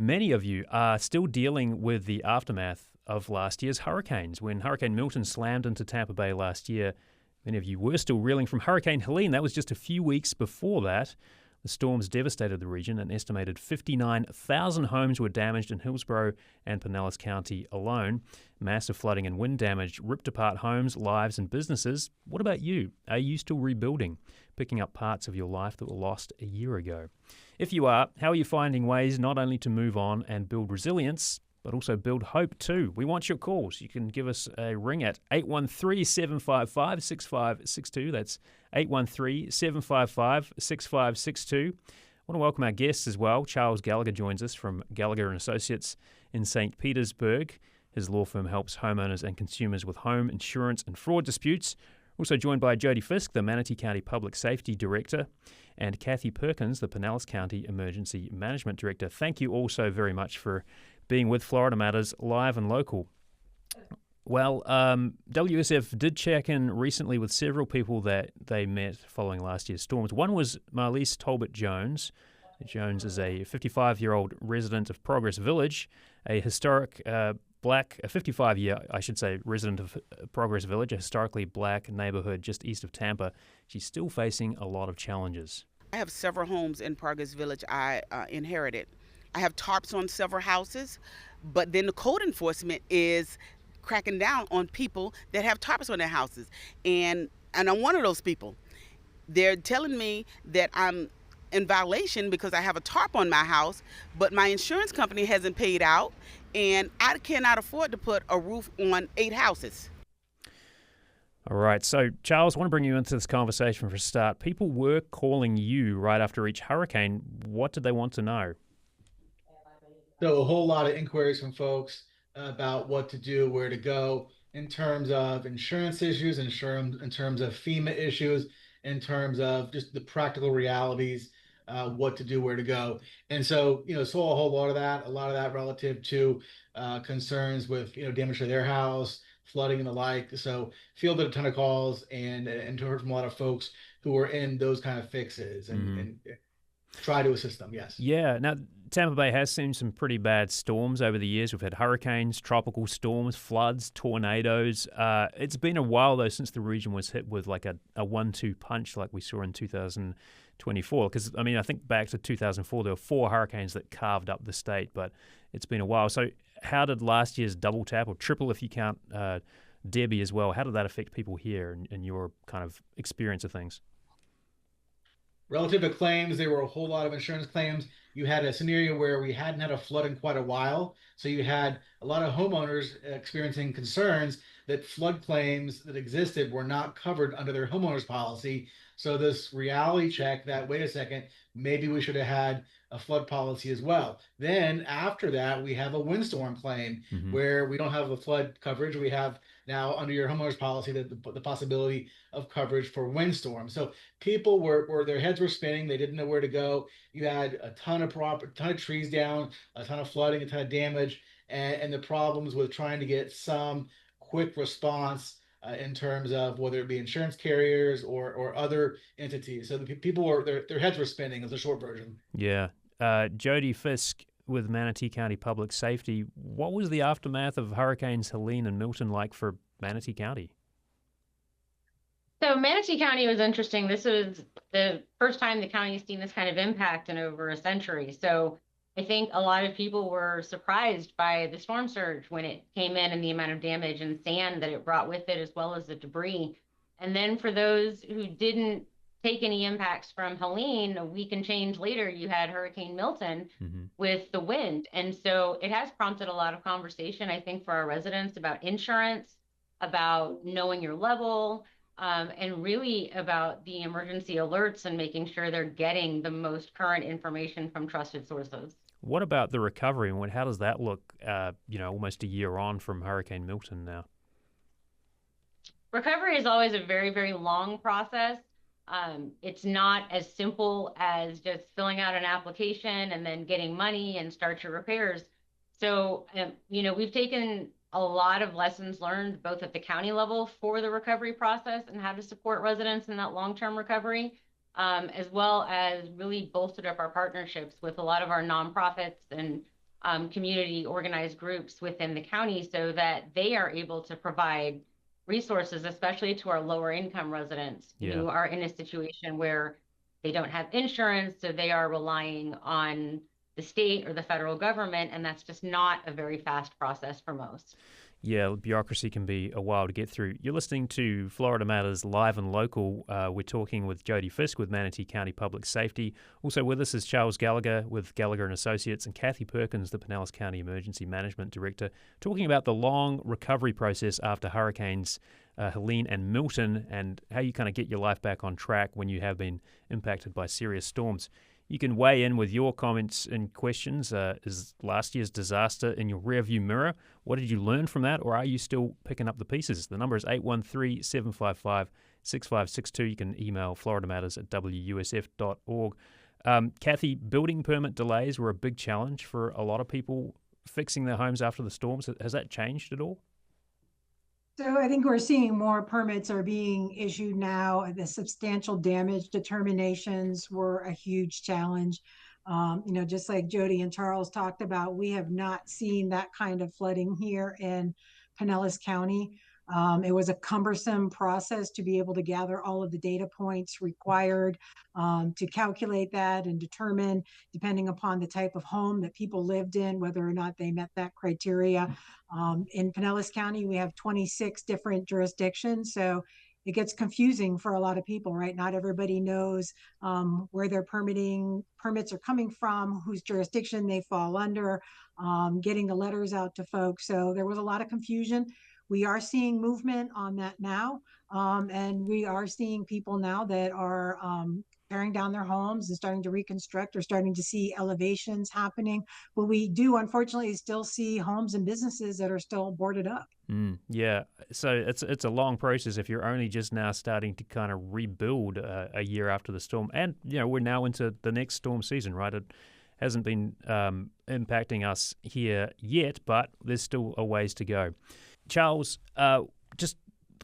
Many of you are still dealing with the aftermath of last year's hurricanes. When Hurricane Milton slammed into Tampa Bay last year, many of you were still reeling from Hurricane Helene. That was just a few weeks before that. The storms devastated the region. An estimated 59,000 homes were damaged in Hillsborough and Pinellas County alone. Massive flooding and wind damage ripped apart homes, lives, and businesses. What about you? Are you still rebuilding, picking up parts of your life that were lost a year ago? If you are, how are you finding ways not only to move on and build resilience, but also build hope too? We want your calls. You can give us a ring at 813-755-6562. That's 813-755-6562. I want to welcome our guests as well. Charles Gallagher joins us from Gallagher & Associates in St. Petersburg. His law firm helps homeowners and consumers with home insurance and fraud disputes. Also joined by Jodie Fiske, the Manatee County Public Safety Director, and Cathie Perkins, the Pinellas County Emergency Management Director. Thank you all so very much for being with Florida Matters live and local. Well, WUSF did check in recently with several people that they met following last year's storms. One was Marlise Talbot Jones. Jones is a 55-year-old resident of Progress Village, a historic a 55-year, I should say, resident of Progress Village, a historically black neighborhood just east of Tampa. She's still facing a lot of challenges. I have several homes in Progress Village I inherited. I have tarps on several houses, but then the code enforcement is cracking down on people that have tarps on their houses. And I'm one of those people. They're telling me that I'm in violation because I have a tarp on my house, but my insurance company hasn't paid out, and I cannot afford to put a roof on 8 houses. All right. So, Charles, I want to bring you into this conversation for a start. People were calling you right after each hurricane. What did they want to know? So a whole lot of inquiries from folks about what to do, where to go in terms of insurance issues, in terms of FEMA issues, in terms of just the practical realities, what to do, where to go. And so, saw a whole lot of that relative to concerns with, damage to their house, flooding and the like. So fielded a ton of calls and heard from a lot of folks who were in those kind of fixes and try to assist them. Yes. Yeah. Now, Tampa Bay has seen some pretty bad storms over the years. We've had hurricanes, tropical storms, floods, tornadoes. It's been a while, though, since the region was hit with like a 1-2 punch like we saw in 2024. Because, I think back to 2004, there were 4 hurricanes that carved up the state, but it's been a while. So how did last year's double tap, or triple if you count Debbie as well, how did that affect people here and your kind of experience of things? Relative to claims, there were a whole lot of insurance claims. You had a scenario where we hadn't had a flood in quite a while. So you had a lot of homeowners experiencing concerns that flood claims that existed were not covered under their homeowners policy. So this reality check that, wait a second, maybe we should have had a flood policy as well. Then after that, we have a windstorm claim where we don't have a flood coverage. We have now under your homeowners policy the possibility of coverage for windstorm. So people were their heads were spinning. They didn't know where to go. You had a ton of trees down, a ton of flooding, a ton of damage, and the problems with trying to get some quick response in terms of whether it be insurance carriers or other entities. So the people their heads were spinning is a short version. Yeah. Jodie Fiske with Manatee County Public Safety. What was the aftermath of Hurricanes Helene and Milton like for Manatee County? So Manatee County was interesting. This was the first time the county has seen this kind of impact in over a century. So I think a lot of people were surprised by the storm surge when it came in and the amount of damage and sand that it brought with it, as well as the debris. And then for those who didn't take any impacts from Helene, a week and change later, you had Hurricane Milton with the wind. And so it has prompted a lot of conversation, I think, for our residents about insurance, about knowing your level, and really about the emergency alerts and making sure they're getting the most current information from trusted sources. What about the recovery, and how does that look, almost a year on from Hurricane Milton now? Recovery is always a very, very long process. It's not as simple as just filling out an application and then getting money and start your repairs. So, we've taken a lot of lessons learned both at the county level for the recovery process and how to support residents in that long-term recovery, as well as really bolstered up our partnerships with a lot of our nonprofits and community organized groups within the county so that they are able to provide resources, especially to our lower income residents who are in a situation where they don't have insurance, so they are relying on the state or the federal government, and that's just not a very fast process for most. Yeah, bureaucracy can be a while to get through. You're listening to Florida Matters Live and Local. We're talking with Jodie Fiske with Manatee County Public Safety. Also with us is Charles Gallagher with Gallagher and Associates, and Cathie Perkins, the Pinellas County Emergency Management Director, talking about the long recovery process after hurricanes Helene and Milton, and how you kind of get your life back on track when you have been impacted by serious storms. You can weigh in with your comments and questions. Is last year's disaster in your rearview mirror? What did you learn from that, or are you still picking up the pieces? The number is 813-755-6562. You can email floridamatters@wusf.org. Cathie, building permit delays were a big challenge for a lot of people fixing their homes after the storms. Has that changed at all? So I think we're seeing more permits are being issued now. The substantial damage determinations were a huge challenge. Just like Jodie and Charles talked about, we have not seen that kind of flooding here in Pinellas County. It was a cumbersome process to be able to gather all of the data points required to calculate that and determine, depending upon the type of home that people lived in, whether or not they met that criteria. In Pinellas County, we have 26 different jurisdictions, so it gets confusing for a lot of people, right? Not everybody knows where their permits are coming from, whose jurisdiction they fall under, getting the letters out to folks. So there was a lot of confusion. We are seeing movement on that now, and we are seeing people now that are tearing down their homes and starting to reconstruct or starting to see elevations happening. But we do, unfortunately, still see homes and businesses that are still boarded up. Yeah, so it's a long process if you're only just now starting to kind of rebuild a year after the storm. And, we're now into the next storm season, right? It hasn't been impacting us here yet, but there's still a ways to go. Charles, just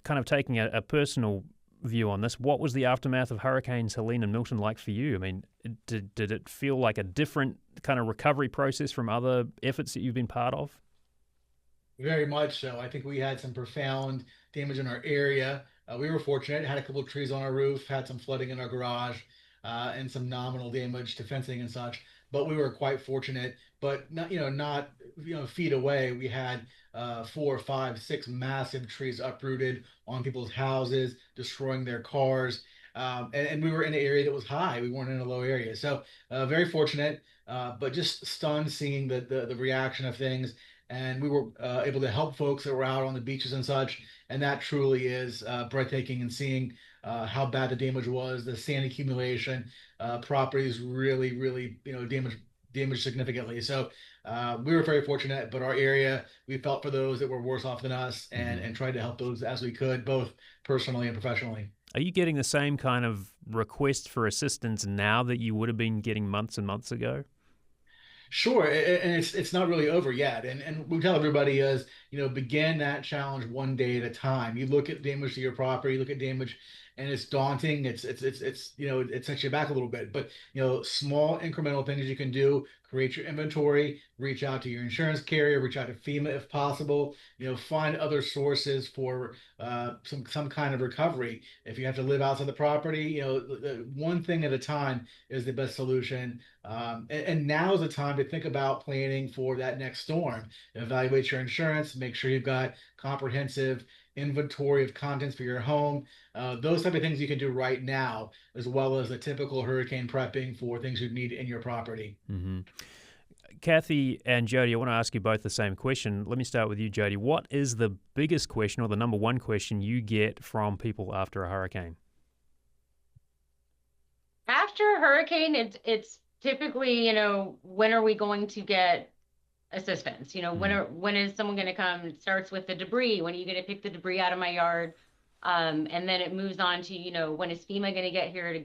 kind of taking a personal view on this, what was the aftermath of Hurricanes Helene and Milton like for you? I mean, did it feel like a different kind of recovery process from other efforts that you've been part of? Very much so. I think we had some profound damage in our area. We were fortunate, had a couple of trees on our roof, had some flooding in our garage, and some nominal damage to fencing and such. But we were quite fortunate. But not feet away, we had 4, 5, 6 massive trees uprooted on people's houses, destroying their cars. And we were in an area that was high. We weren't in a low area. So very fortunate, but just stunned seeing the reaction of things. And we were able to help folks that were out on the beaches and such. And that truly is breathtaking, and seeing how bad the damage was, the sand accumulation, properties really, really, damaged significantly. So we were very fortunate, but our area, we felt for those that were worse off than us, and tried to help those as we could, both personally and professionally. Are you getting the same kind of request for assistance now that you would have been getting months and months ago? Sure, and it's not really over yet. And we tell everybody is, begin that challenge one day at a time. You look at damage to your property, you look at damage, and it's daunting. It sets you back a little bit. But small incremental things you can do. Create your inventory, reach out to your insurance carrier, reach out to FEMA if possible. Find other sources for some kind of recovery. If you have to live outside the property, one thing at a time is the best solution. And now is the time to think about planning for that next storm. Evaluate your insurance, make sure you've got comprehensive inventory of contents for your home. Those type of things you can do right now, as well as the typical hurricane prepping for things you need in your property. Mm-hmm. Cathie and Jodie, I want to ask you both the same question. Let me start with you, Jodie. What is the biggest question, or the number one question you get from people after a hurricane? After a hurricane, it's typically, when are we going to get assistance? When is someone going to come? It starts with the debris. When are you going to pick the debris out of my yard? And then it moves on to, when is FEMA going to get here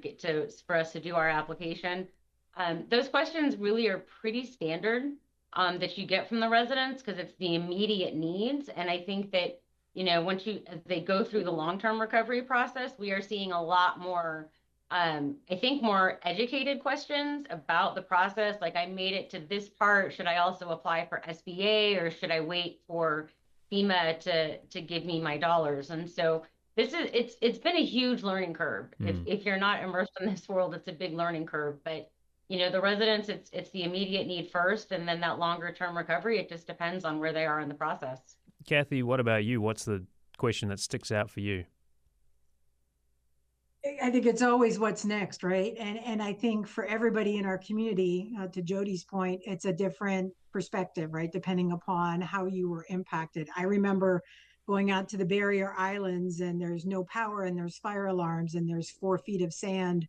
for us to do our application? Those questions really are pretty standard that you get from the residents, because it's the immediate needs. And I think that, as they go through the long-term recovery process, we are seeing a lot more I think more educated questions about the process, like I made it to this part, should I also apply for SBA or should I wait for FEMA to give me my dollars? And so it's been a huge learning curve. If you're not immersed in this world, it's a big learning curve. But the residents, it's the immediate need first, and then that longer term recovery, it just depends on where they are in the process. Cathie, what about you? What's the question that sticks out for you? I think it's always what's next, right? And I think for everybody in our community, to Jodie's point, it's a different perspective, right? Depending upon how you were impacted. I remember going out to the barrier islands and there's no power and there's fire alarms and there's 4 feet of sand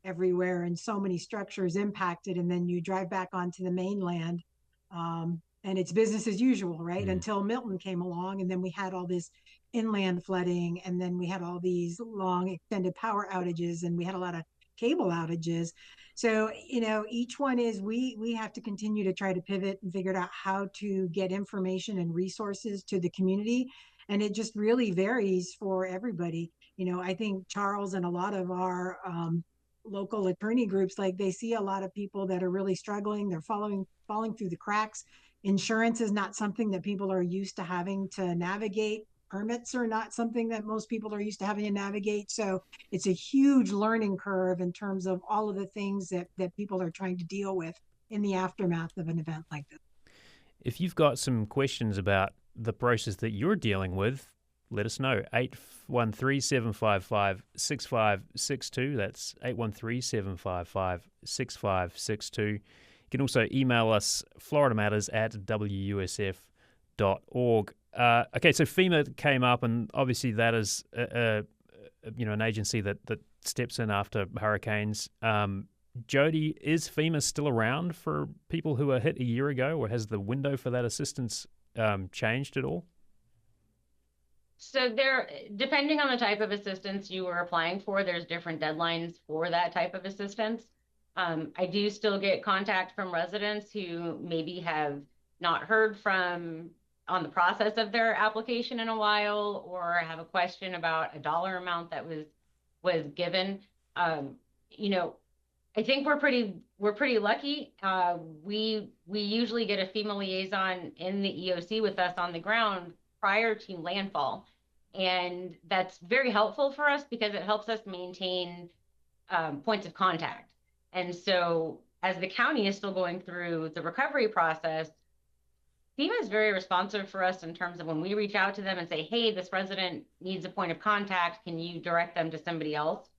everywhere and so many structures impacted. And then you drive back onto the mainland, and it's business as usual, right? Until Milton came along, and then we had all this inland flooding, and then we had all these long extended power outages, and we had a lot of cable outages. So each one is we have to continue to try to pivot and figure out how to get information and resources to the community, and it just really varies for everybody. I think Charles and a lot of our local attorney groups, like, they see a lot of people that are really struggling. They're falling through the cracks. Insurance is not something that people are used to having to navigate. Permits are not something that most people are used to having to navigate. So it's a huge learning curve in terms of all of the things that people are trying to deal with in the aftermath of an event like this. If you've got some questions about the process that you're dealing with, let us know. 813-755-6562. That's 813-755-6562. You can also email us floridamatters@wusf.org. Okay, so FEMA came up, and obviously that is an agency that steps in after hurricanes. Jodie, is FEMA still around for people who were hit a year ago, or has the window for that assistance changed at all? So depending on the type of assistance you were applying for, there's different deadlines for that type of assistance. I do still get contact from residents who maybe have not heard from on the process of their application in a while, or have a question about a dollar amount that was given. I think we're pretty lucky. We usually get a FEMA liaison in the EOC with us on the ground prior to landfall, and that's very helpful for us because it helps us maintain points of contact. And so as the county is still going through the recovery process, FEMA is very responsive for us in terms of when we reach out to them and say, hey, this resident needs a point of contact, can you direct them to somebody else?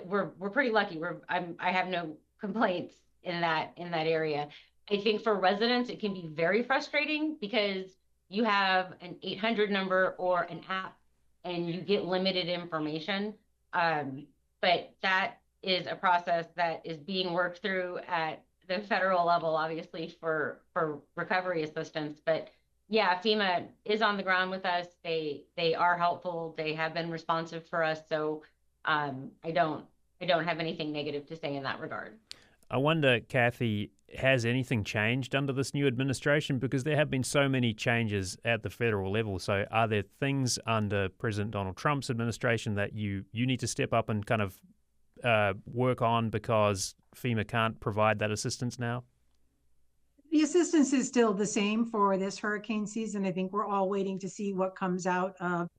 We're pretty lucky. I have no complaints in that area. I think for residents, it can be very frustrating because you have an 800 number or an app and you get limited information. But that is a process that is being worked through at the federal level, obviously, for recovery assistance. But yeah, FEMA is on the ground with us. They are helpful. They have been responsive for us. So I don't have anything negative to say in that regard. I wonder, Cathie, has anything changed under this new administration? Because there have been so many changes at the federal level. So are there things under President Donald Trump's administration that you need to step up and kind of work on because FEMA can't provide that assistance now? The assistance is still the same for this hurricane season. I think we're all waiting to see what comes out of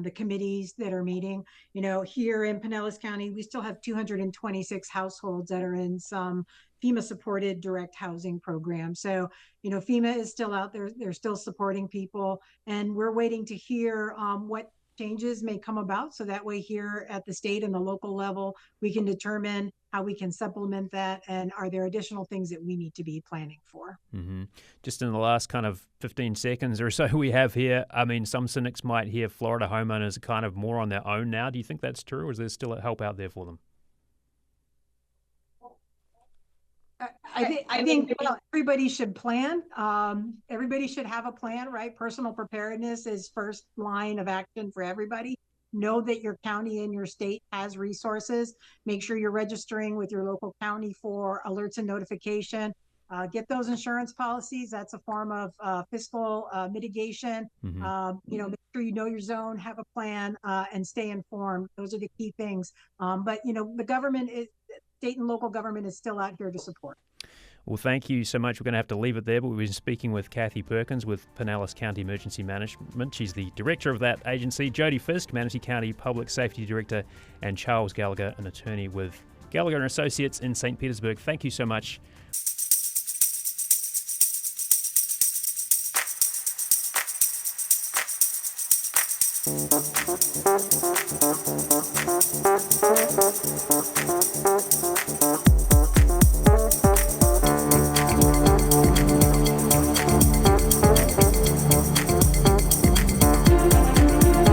the committees that are meeting. Here in Pinellas County, we still have 226 households that are in some FEMA supported direct housing program. So, FEMA is still out there. They're still supporting people, and we're waiting to hear what changes may come about. So that way here at the state and the local level, we can determine how we can supplement that, and are there additional things that we need to be planning for. Mm-hmm. Just in the last kind of 15 seconds or so we have here, I mean, some cynics might hear Florida homeowners are kind of more on their own now. Do you think that's true, or is there still help out there for them? I think everybody should plan. Everybody should have a plan, right? Personal preparedness is first line of action for everybody. Know that your county and your state has resources. Make sure you're registering with your local county for alerts and notification. Get those insurance policies. That's a form of fiscal mitigation. Mm-hmm. Make sure you know your zone, have a plan, and stay informed. Those are the key things. But the government is, state and local government is still out here to support. Well, thank you so much. We're going to have to leave it there, but we've been speaking with Cathie Perkins with Pinellas County Emergency Management. She's the director of that agency. Jodie Fiske, Manatee County Public Safety Director, and Charles Gallagher, an attorney with Gallagher and Associates in St. Petersburg. Thank you so much.